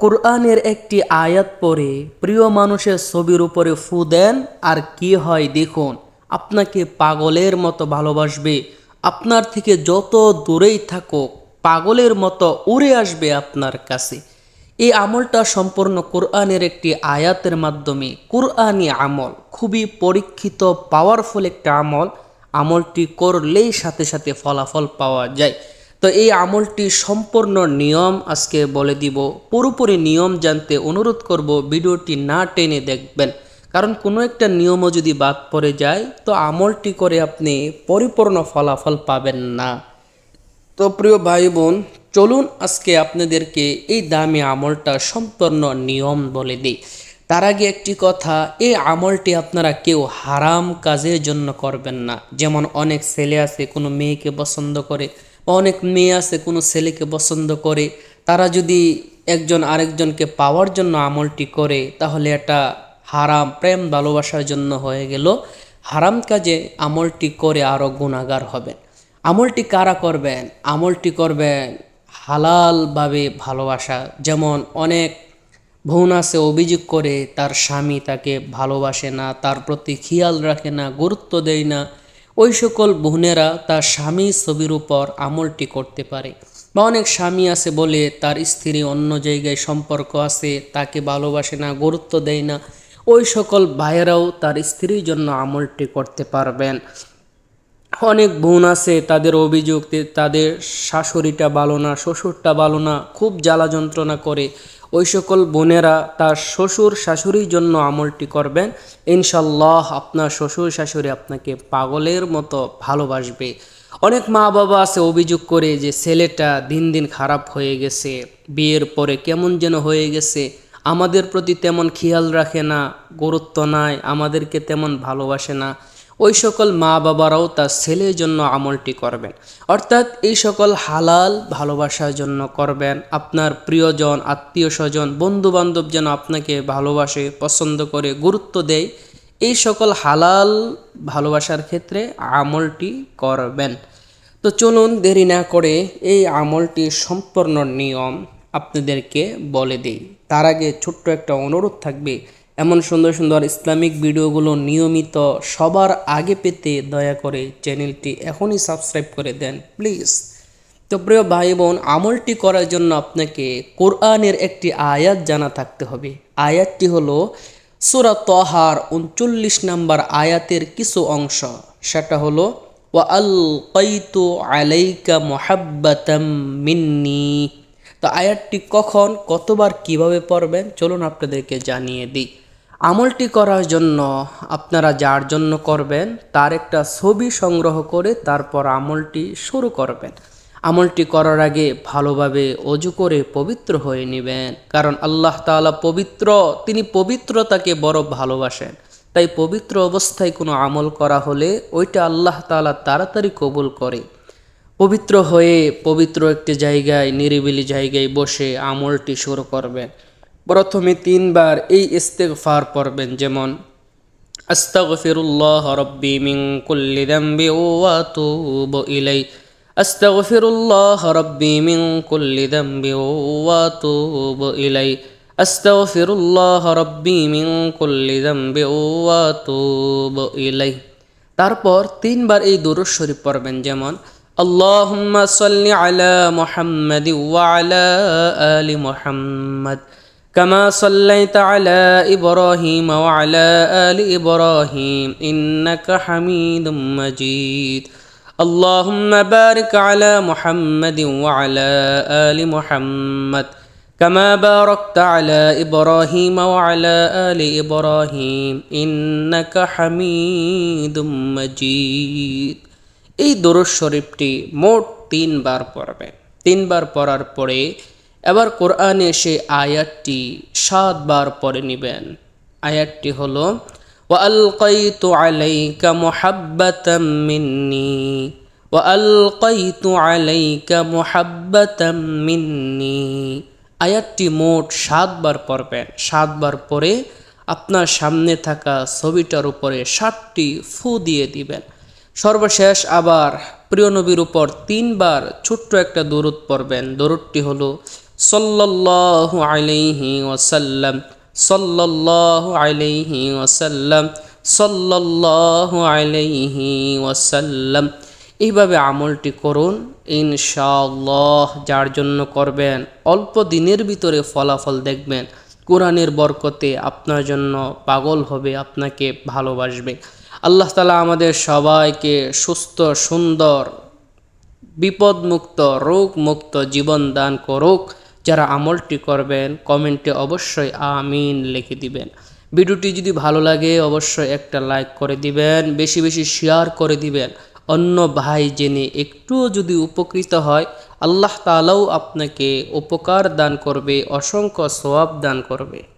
কোরআনের একটি আয়াত পড়ে প্রিয় মানুষের ছবির উপরে ফু দেন, আর কি হয় দেখুন। আপনাকে পাগলের মতো ভালোবাসবে, আপনার থেকে যত দূরেই থাকুক পাগলের মতো উড়ে আসবে আপনার কাছে। এই আমলটা সম্পূর্ণ কোরআনের একটি আয়াতের মাধ্যমে, কোরআনি আমল, খুবই পরীক্ষিত পাওয়ারফুল একটা আমল। আমলটি করলেই সাথে সাথে ফলাফল পাওয়া যায়। তো এই আমলটি সম্পূর্ণ নিয়ম আজকে বলে দিব। পুরোপুরি নিয়ম জানতে অনুরোধ করব ভিডিওটি না টেনে দেখবেন, কারণ কোনো একটা নিয়মও যদি বাদ পড়ে যায় তো আমলটি করে আপনি পরিপূর্ণ ফলাফল পাবেন না। তো প্রিয় ভাই বোন, চলুন আজকে আপনাদেরকে এই দামি আমলটা সম্পূর্ণ নিয়ম বলে দিই। তার আগে একটি কথা, এই আমলটি আপনারা কেউ হারাম কাজের জন্য করবেন না। যেমন অনেক ছেলে আছে কোনো মেয়েকে পছন্দ করে, বা অনেক মেয়ে আছে কোনো ছেলেকে পছন্দ করে, তারা যদি একজন আরেকজনকে পাওয়ার জন্য আমলটি করে তাহলে এটা হারাম, প্রেম ভালোবাসার জন্য হয়ে গেল। হারাম কাজে আমলটি করে আরও গুনাহগার হবেন। আমলটি কারা করবেন? আমলটি করবেন হালালভাবে ভালোবাসা। যেমন অনেক বোন আছে অভিযোগ করে তার স্বামী তাকে ভালোবাসে না, তার প্রতি খেয়াল রাখে না, গুরুত্ব দেয় না। ওই সকল বোনেরা তার স্বামী ছবির উপর আমলটি করতে পারে। বা অনেক স্বামী আছে বলে তার স্ত্রী অন্য জায়গায় সম্পর্ক আছে, তাকে ভালোবাসে না, গুরুত্ব দেয় না। ওই সকল ভাইয়েরাও তার স্ত্রীর জন্য আমলটি করতে পারবেন। অনেক বোন আছে তাদের অভিযোগ তাদের শাশুড়িটা ভালো না, শ্বশুরটা ভালো না, খুব জ্বালা যন্ত্রণা করে। ওই সকল বোনেরা তার শ্বশুর শাশুড়ির জন্য আমলটি করবেন। ইনশাল্লাহ আপনার শ্বশুর শাশুড়ি আপনাকে পাগলের মতো ভালোবাসবে। অনেক মা বাবা আছে অভিযোগ করে যে ছেলেটা দিন দিন খারাপ হয়ে গেছে, বিয়ের পরে কেমন যেন হয়ে গেছে, আমাদের প্রতি তেমন খেয়াল রাখে না, গুরুত্ব নাই, আমাদেরকে তেমন ভালোবাসে না। ওই সকল মা বাবারাও তার ছেলের জন্য আমলটি করবেন। অর্থাৎ এই সকল হালাল ভালোবাসার জন্য করবেন। আপনার প্রিয়জন, আত্মীয় স্বজন, বন্ধু বান্ধব যেন আপনাকে ভালোবাসে, পছন্দ করে, গুরুত্ব দেয়, এই সকল হালাল ভালোবাসার ক্ষেত্রে আমলটি করবেন। তো চলুন দেরি না করে এই আমলটি সম্পূর্ণ নিয়ম আপনাদেরকে বলে দিই। তার আগে ছোট্ট একটা অনুরোধ থাকবে, এমন সুন্দর সুন্দর ইসলামিক ভিডিওগুলো নিয়মিত সবার আগে পেতে দয়া করে চ্যানেলটি এখনই সাবস্ক্রাইব করে দেন প্লিজ। তো প্রিয় ভাই বোন, আমলটি করার জন্য আপনাকে কোরআনের একটি আয়াত জানা থাকতে হবে। আয়াতটি হলো সূরা তাহার 39 নম্বর আয়াতের কিছু অংশ। সেটা হলো ওয়া আলকাইতু আলাইকা মুহাব্বাতাম মিন্নি। তো আয়াতটি কখন, কতবার, কিভাবে পড়বেন চলুন আপনাদেরকে জানিয়ে দিই। আমলটি করার জন্য আপনারা যার জন্য করবেন তার একটা ছবি সংগ্রহ করে তারপর আমলটি শুরু করবেন। আমলটি করার আগে ভালোভাবে অজু করে পবিত্র হয়ে নেবেন, কারণ আল্লাহ তাআলা পবিত্র, তিনি পবিত্রতাকে বড় ভালোবাসেন। তাই পবিত্র অবস্থায় কোনো আমল করা হলে ওইটা আল্লাহ তাআলা তাড়াতাড়ি কবুল করে। পবিত্র হয়ে পবিত্র একটি জায়গায়, নিরিবিলি জায়গায় বসে আমলটি শুরু করবেন। প্রথমে 3 বার এই ইস্তিগফার পড়বেন, যেমন আস্তাগফিরুল্লাহ রাব্বি মিন কুল্লি যামবি ওয়া আতুবু ইলাই, আস্তাগফিরুল্লাহ রাব্বি মিন কুল্লি যামবি ওয়া আতুবু ইলাই, আস্তাগফিরুল্লাহ রাব্বি মিন কুল্লি যামবি ওয়া আতুবু ইলাই। তারপর 3 বার এই দুরূদ শরীফ পড়বেন, যেমন আল্লাহুম্মা সাল্লি আলা মুহাম্মাদি ওয়া আলা আলি মুহাম্মাদ কামা সাল্লাইতা আলা ইব্রাহিম ওয়া আলা আলি ইব্রাহিম ইন্নাকা হামিদুম মাজিদ। আল্লাহুম্মা বারিক আলা মুহাম্মাদি ওয়া আলা আলি মুহাম্মাদ কামা বারাকতা আলা ইব্রাহিম ওয়া আলা আলি ইব্রাহিম ইন্নাকা হামিদুম মাজিদ। এই দুরূদ শরীফটি মোট 3 বার পড়বেন। 3 বার পড়ার পরে এবার কোরআনে সে আয়াতটি 7 বার পড়ে নেবেন। আয়াতটি হলো ওয়া আলকাইতু আলাইকা মুহাব্বাতাম মিন্নি, ওয়া আলকাইতু আলাইকা মুহাব্বাতাম মিন্নি। আয়াতটি মোট 7 বার পড়বেন। 7 বার পরে আপনার সামনে থাকা ছবিটার উপরে 7টি ফু দিয়ে দিবেন। সর্বশেষ আবার প্রিয় নবীর উপর 3 বার ছোট্ট একটা দরুদ পড়বেন। দরুদটি হলো সাল্লাল্লাহু আলাইহি ওয়াসাল্লাম, সাল্লাল্লাহু আলাইহি ওয়াসাল্লাম, সাল্লাল্লাহু আলাইহি ওয়াসাল্লাম। এইভাবে আমলটি করুন, ইনশাআল্লাহ যার জন্য করবেন অল্প দিনের ভিতরে ফলাফল দেখবেন। কোরআনের বরকতে আপনার জন্য পাগল হবে, আপনাকে ভালোবাসবে। আল্লাহ তাআলা আমাদের সবাইকে সুস্থ, সুন্দর, বিপদমুক্ত, রোগমুক্ত জীবন দান করুক। যারা আমলটি করবেন কমেন্টে অবশ্যই আমিন লিখে দিবেন। ভিডিওটি যদি ভালো লাগে অবশ্যই একটা লাইক করে দিবেন, বেশি বেশি শেয়ার করে দিবেন। অন্য ভাই জেনে একটুও যদি উপকৃত হয়, আল্লাহ তাআলাও আপনাকে উপকার দান করবে, অসংখ্য সওয়াব দান করবে।